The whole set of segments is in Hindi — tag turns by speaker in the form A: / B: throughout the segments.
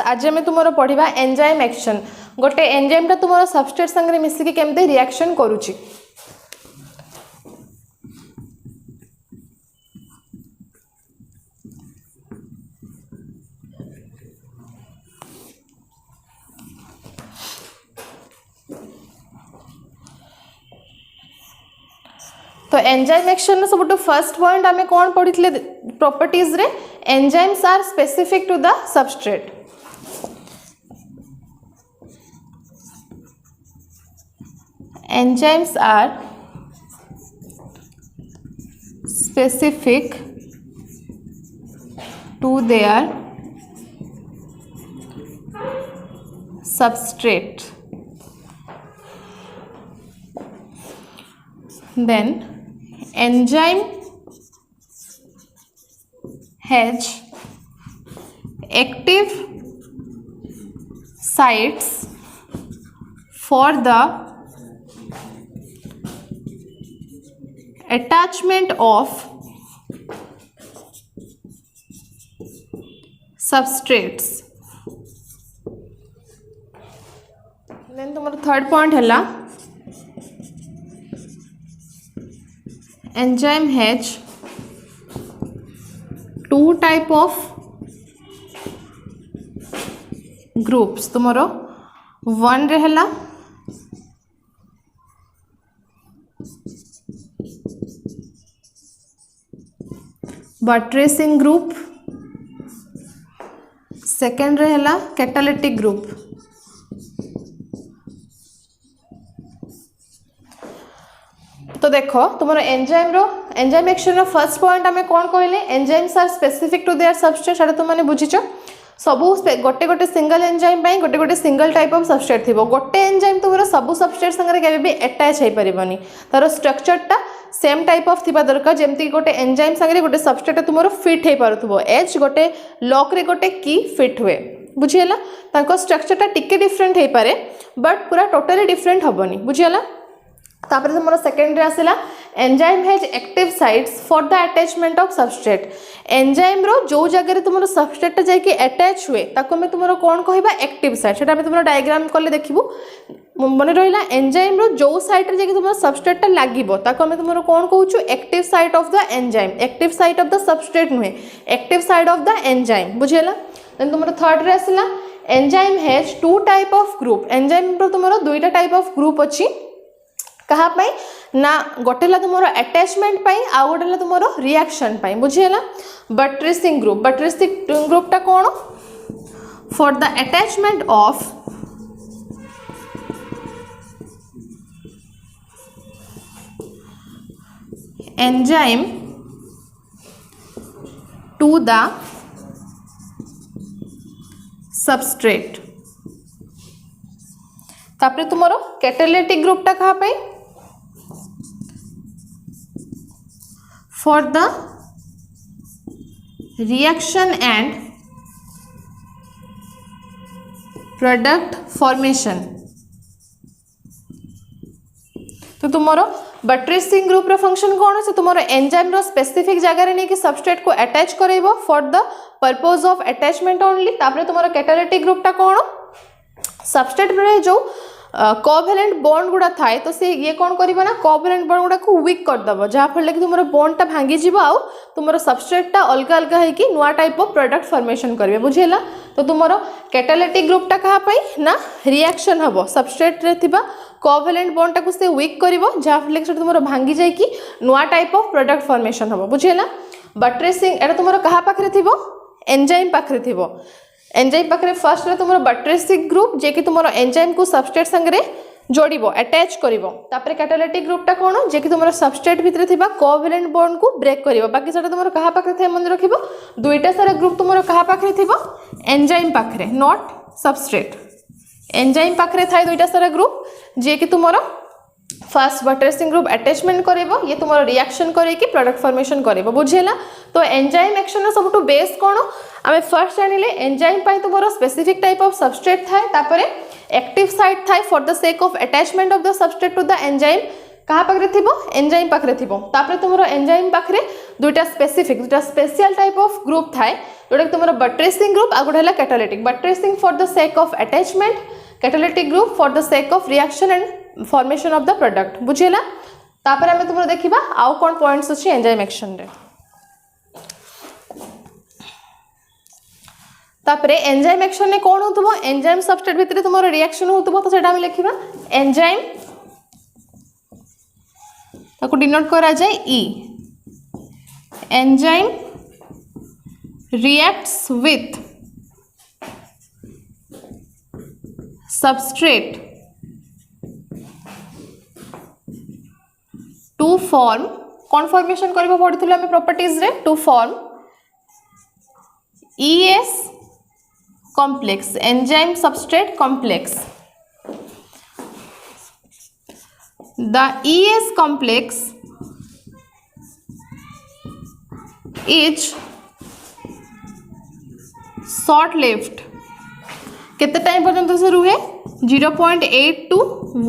A: आज आम तुम पढ़ा एंजाइम एक्शन गोटे एंजाइम तुम सबस्ट्रेट संगे मिसिकी केमती रिएक्शन करुच्ची। तो एंजाइम एक्शन सब फर्स्ट पॉइंट आम कौन पढ़ी प्रॉपर्टीज रे enzymes are specific to the substrate. Enzymes are specific to their substrate, then enzyme has active sites for the attachment of substrates। then तुम्हारा थर्ड पॉइंट है enzyme has two type of groups। तुम्हारा वन रहेला बट्रेसिंग ग्रुप, सेकेंड रहेला कैटालिटिक ग्रुप। तो देखो तुम एंजाइम एक्शन फर्स्ट पॉइंट आम कौन कहले enzymes are specific to their substrate सारा तुमने बुझीच सबू गोटे गोटे सिंगल एंजाइम गोटे गोटे सिंगल टाइप ऑफ सबस्ट्रेट थी गोटे एंजाइम तुम सब सबस्ट्रेट संगे केबे भी अटैच हो पारिबनी तार स्ट्रक्चरटा सेम टाइप ऑफ थिबा दरकार जेमती गोटे एंजाइम संगे गोटे सबस्ट्रेट तुम फिट हो पारुथबो एच गोटे लॉक रे गोटे की फिट हुए बुझीला तांको स्ट्रक्चरटा टिके डिफरेंट हो पारे बट पूरा टोटली डिफरेंट हबनी बुझीला। तापर तुम सेकेंड आसला enzyme has active sites for the attachment of substrate. Enzyme रो जो जगह तुम सबस्ट्रेट जाके अटैच हुए ताको में तुम कौन कहबा एक्टिव साइट सेटा तुम डायग्राम कले देखिबू मन रहा एंजाइम रो जो साइट रे जाके तुम सबस्ट्रेट लागिबो ताको में तुम कौन कहूछु active site of the enzyme. Active site of the substrate नुहे active site of the enzyme बुझेला। देन तुम थर्ड रे आसला enzyme has two type of group. Enzyme रो तुम दुईटा टाइप ऑफ ग्रुप अछि कहा पाई ना गोटेला तुम अटैचमेंट पाई आ गोटेला तुम रिएक्शन पाई बुझीला। बट्रेसिंग ग्रुप टा कौन for the attachment of enzyme to the substrate. तापर तुम कैटालिटिक ग्रुप टा कहा पाई for the reaction and product formation. तो तुम बट्रेसिंग ग्रुप रो फंक्शन कौन से तुम एंजाइम रो स्पेसिफिक जगह नहीं कि सबस्ट्रेट को अटैच करेबो for the purpose of attachment only. तापर तुम कैटालिटिक ग्रुप टा कौन सबस्ट्रेट रे जो कोवैलेंट बॉन्ड गुड़ा थाए तो से ये कौन करिबो ना कोवैलेंट बॉन्ड गुड़ा को वीक कर दबो जहा फल कि तुमरो बॉन्ड टा भांगी जिवो आ तुमरो सबस्ट्रेट टा अलगा अलगा है कि नुआ टाइप ऑफ प्रोडक्ट फॉर्मेशन करबे बुझेला। तो तुमरो कैटालिटिक ग्रुप टा कहा पाई ना रिएक्शन हबो सबस्ट्रेट रे थिबा कोवैलेंट बॉन्ड टा को से वीक करिवो जहा फल कि तुमरो भांगी जाय कि नुआ टाइप ऑफ प्रोडक्ट फॉर्मेशन हबो बुझेला। बट्रेसिंग एटा तुमरो कहा पाखरे थिबो एंजाइम पाखरे थिबो। एंजाइम पाखरे फर्स्ट रे तुमरो बट्रेसिंग ग्रुप जे कि तुमरो एंजाइम को सबस्ट्रेट संगे जोड़िबो अटैच करिवो। तापर कैटालिटिक ग्रुप टा कोन जे कि तुमरो सबस्ट्रेट भितरे थिबा कोवैलेंट बॉन्ड को ब्रेक करिवो। बाकी सेटा तुमरो कहा पाखरे थे मन रखिबो दुईटा सारा ग्रुप तुमरो कहा पाखरे थिबो एंजाइम पाखरे नॉट सबस्ट्रेट। एंजाइम पाखरे थाय दुईटा सारा ग्रुप जे कि तुमरो फर्स्ट बट्रेसिंग ग्रुप अटैचमेंट करेबो ये तुम रिएक्शन करे कि प्रोडक्ट फॉर्मेशन करेबो बुझेला। तो एंजाइम एक्शन सबटू बेस कोन आमे फर्स्ट जानिले एंजाइम पाई तुमरो स्पेसिफिक टाइप ऑफ सबस्ट्रेट थाए तापरे एक्टिव साइट थाए for the sake of attachment of the substrate to the enzyme कहा पाखरे थिबो एंजाइम पाखरे थिबो तापर तुमरो एंजाइम पाखरे दुईटा स्पेसिफिक दुईटा स्पेशल टाइप ऑफ ग्रुप थाए जोटा कि तुमरो बट्रेसिंग ग्रुप आ गोटे हला catalytic buttressing for the sake of attachment catalytic group for the sake of reaction and formation of the product बुझिला तापर हमें तुमरो देखिबा आउ कोन पॉइंट्स अछि एंजाइम एक्शन रे तापर एंजाइम एक्शन ने कौन होतबो एंजाइम सबस्ट्रेट भितर तुमरो रिएक्शन होतबो तो सेटा हम लिखिबा एंजाइम ताको डिनोट करा जाए E enzyme reacts with substrate to form कौन फॉर्मेशन करबो पड़िथिलो हमें प्रॉपर्टीज रे to form ES complex enzyme substrate complex the ES complex is short lived केते टाइम पर्यंत से रुहे 0.8 to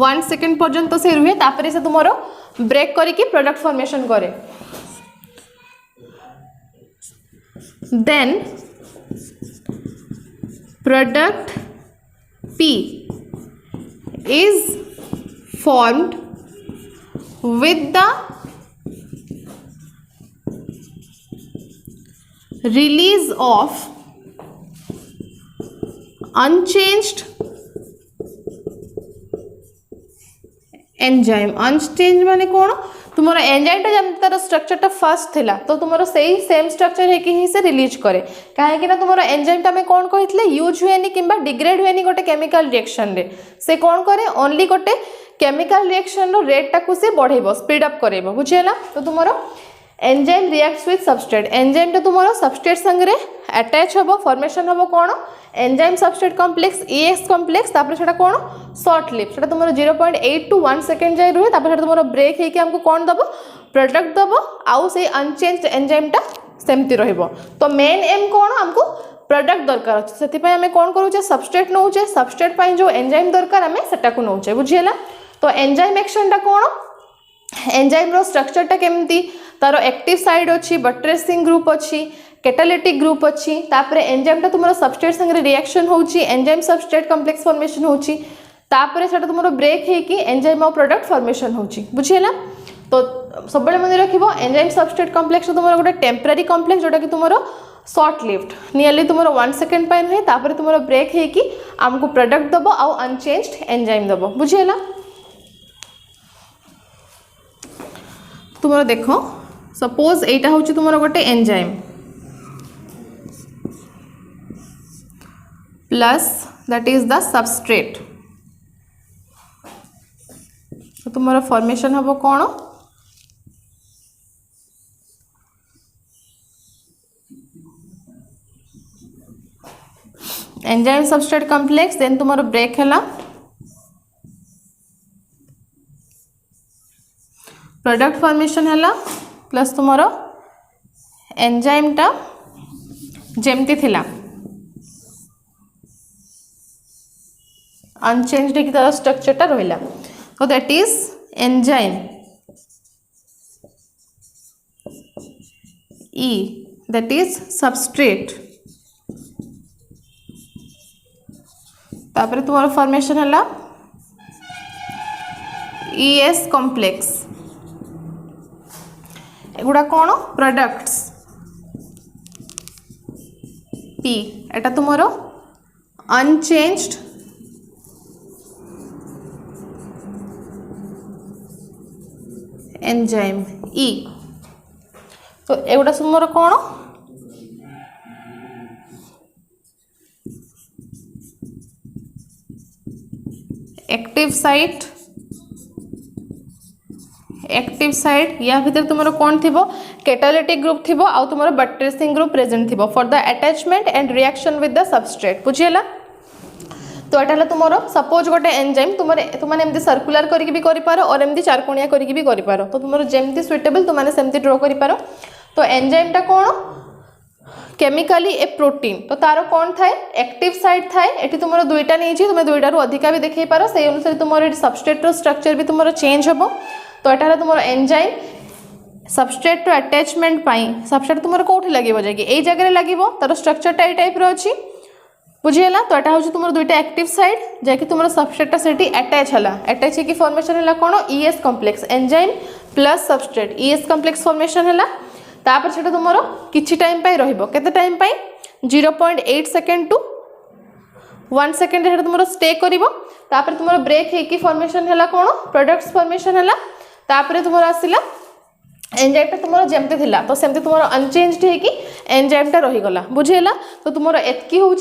A: 1 सेकंड पर्यंत से रुहे तापर से तुमरो ब्रेक करके प्रोडक्ट फॉर्मेशन करे then product P is formed with the release of unchanged enzyme unchange माने कौन तुम्हारा एंजाइम टा जब तार स्ट्रक्चर टा फर्स्ट थिला तो तुम्हारा सही सेम स्ट्रक्चर है कि ही से रिलीज करे काहे कि ना तुम्हारा एंजाइम टा में कौन कहितले यूज हुएनी किंबा डिग्रेड हुएनी गोटे केमिकल रिएक्शन रे से कौन करे ओनली गोटे केमिकल रिएक्शन रो रेट टा को से बढ़ेबो स्पीड अप करेबो बुझियला तो तुम्हारा enzyme reacts with substrate enzyme टा तुम्हारा सबस्ट्रेट संगे अटैच होबो फॉर्मेशन होबो कौन enzyme substrate complex ES complex तापर सेटा कौन शॉर्ट लिव सेटा तुमरो 0.8 to 1 सेकंड जाय रुहे तापर सेटा तुमरो ब्रेक हे कि हमको कौन दबो प्रोडक्ट दबो आउ से अनचेंज्ड एंजाइम टा सेमती रहइबो तो मेन एम कौन हमको प्रोडक्ट दरकार अछि सेति पय हमें कौन करूचे सबस्ट्रेट नउचे सबस्ट्रेट पय जो एंजाइम दरकार हमें सेटा को नउचे बुझियला तो एंजाइम एक्शन टा कौन एंजाइम रो स्ट्रक्चर टा केमती तारो एक्टिव साइड अछि बट्रेसिंग ग्रुप अछि कैटालिटिक ग्रुप अच्छी तापर एंजाइम टा तुमरो सबस्ट्रेट संगे रिएक्शन होउची एंजाइम सबस्ट्रेट कॉम्प्लेक्स फॉर्मेशन होउची तापर सेटा तुमरो ब्रेक हे कि एंजाइम और प्रोडक्ट फॉर्मेशन होउची बुझियला तो सब बळे मन रखिबो एंजाइम सबस्ट्रेट कॉम्प्लेक्स तुमरो गोटे टेम्पररी कॉम्प्लेक्स जोटा कि तुमरो शॉर्ट लिव्ड नियरली तुमरो 1 सेकंड पाइन होय तापर तुमरो ब्रेक हे कि हमको प्रोडक्ट दबो आ अनचेंज्ड एंजाइम दबो बुझियला तुमरो देखो सपोज एटा होउची तुमरो गोटे enzyme plus that is the substrate तो तुम्हारा फॉर्मेशन हम कौन एंजाइम सबस्ट्रेट कॉम्प्लेक्स देन तुम्हारा ब्रेक है प्रोडक्ट फॉर्मेशन है प्लस तुम्हारा एंजाइम टा जेमती थिला अनचेंज्ड की तरह स्ट्रक्चर टा रहिला तो that is enzyme E that is substrate तापर तुम्हारा फॉर्मेशन है ES कॉम्प्लेक्स एगुड़ा कौन प्रोडक्ट्स P एटा तुम्हारा अनचेंज्ड एंजाइम E तो एगुड़ा सुमर कौन एक्टिव साइट या भीतर तुम कौन थी कैटालिटिक ग्रुप थी आ तुम बट्रेसिंग ग्रुप प्रेजेंट थी for the attachment and reaction with the substrate बुझीला तो यहाँ तुम सपोज गोटे एंजाइम तुमने एमती सर्कुलर करके भी करिपारो और एमती चारकोणिया करके भी करिपारो तो तुम जेमती सुइटेबल तुमने सेमती ड्रॉ करिपारो तो एंजाइम टा कौन केमिकली ए प्रोटीन तो तार कौन थाए एक्टिव साइट थाए एटी तुम दुईटा नहीं तुम दुईटा अधिका भी देखई पार से अनुसार तुम सबस्ट्रेट रो स्ट्रक्चर भी तुम चेंज हम तो एटा तुम एंजाइम सबस्ट्रेट रो अटैचमेंट पाई सबस्ट्रेट तुम कौटी लगे जाकि यही जगह लगे तार स्ट्रक्चरटा ये टाइप अच्छी बुझीगला। तो यहाँ हूँ तुम दुईटा एक्टिव साइड जैकि तुम सबस्ट्रेटा से अटैच है अटैच होगी फॉर्मेशन है कौन ES complex enzyme plus substrate ES complex formation है तापर से तुम किछि टाइम पाई रहिबो केते टाइम पाई 0.8 सेकेंड टू 1 सेकेंड है तुम स्टे करिवो तापर तुम ब्रेक होगी फॉर्मेशन है कौन प्रोडक्ट्स फॉर्मेशन है तापर तुम आसला एंजाइमटा तुम जमती थिला तो सेमती तुम अनचेंज्ड होगी एंजाइमटा रहीगला बुझेला। तो तुम एतकी हूँ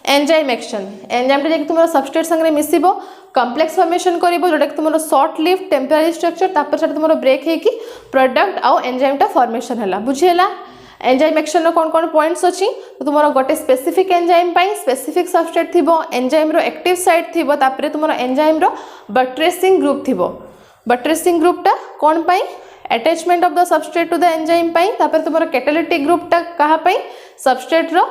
A: एंजाइम एक्शन एंजाइमटा जैसे तुम सबस्ट्रेट संगे मिसिबो कॉम्प्लेक्स फॉर्मेशन करिवो जोटा कि तुम शॉर्ट लिव टेम्पररी स्ट्रक्चर तापर से तुम ब्रेक होगी प्रोडक्ट आउ एंजाइमटा फॉर्मेशन है बुझेला। एंजाइम एक्शन कौन कौन पॉइंट्स अच्छी तो तुम गोटे स्पेसिफिक एंजाइम पाई स्पेसिफिक सबस्ट्रेट थिबो एंजाइम रो एक्टिव साइट थिबो तापर तुम एंजाइम रो बट्रेसिंग ग्रुप थिबो बट्रेसिंग ग्रुपटा कौन पाई attachment of the substrate to the enzyme पाई तापर तुम कैटालिटिक ग्रुपटा कहा पाई सबस्ट्रेट रो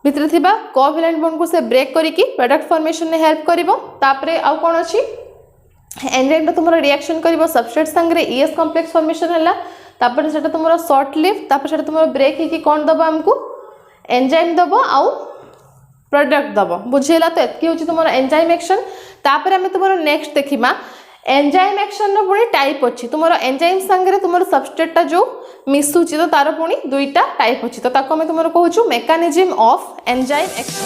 A: भितर थिबा कोवैलेंट बॉन्ड को से ब्रेक करिकी प्रोडक्ट फॉर्मेशन में हेल्प करिवो तापरे आउ कोन अछि एंजाइम तुम रिएक्शन करिवो सबस्ट्रेट संगे ईएस कॉम्प्लेक्स फॉर्मेशन हला तापर सेटा तुम शॉर्ट लिव तापर सेटा तुम ब्रेक होगी कौन दबो हमको एंजाइम दबो आउ प्रोडक्ट दबो बुझेला। तो एतकी होची तुम एंजाइम एक्शन तापर हम तुम नेक्स्ट देखिमा एंजाइम एक्शन पुणी टाइप अच्छी तुम एंजाइम संगे तुम सबस्ट्रेटा जो मिसुची तो तार पुणी दुईटा टाइप अच्छी तो ताको मैं तुम कहूँ मेकानिज्म ऑफ एंजाइम एक्शन।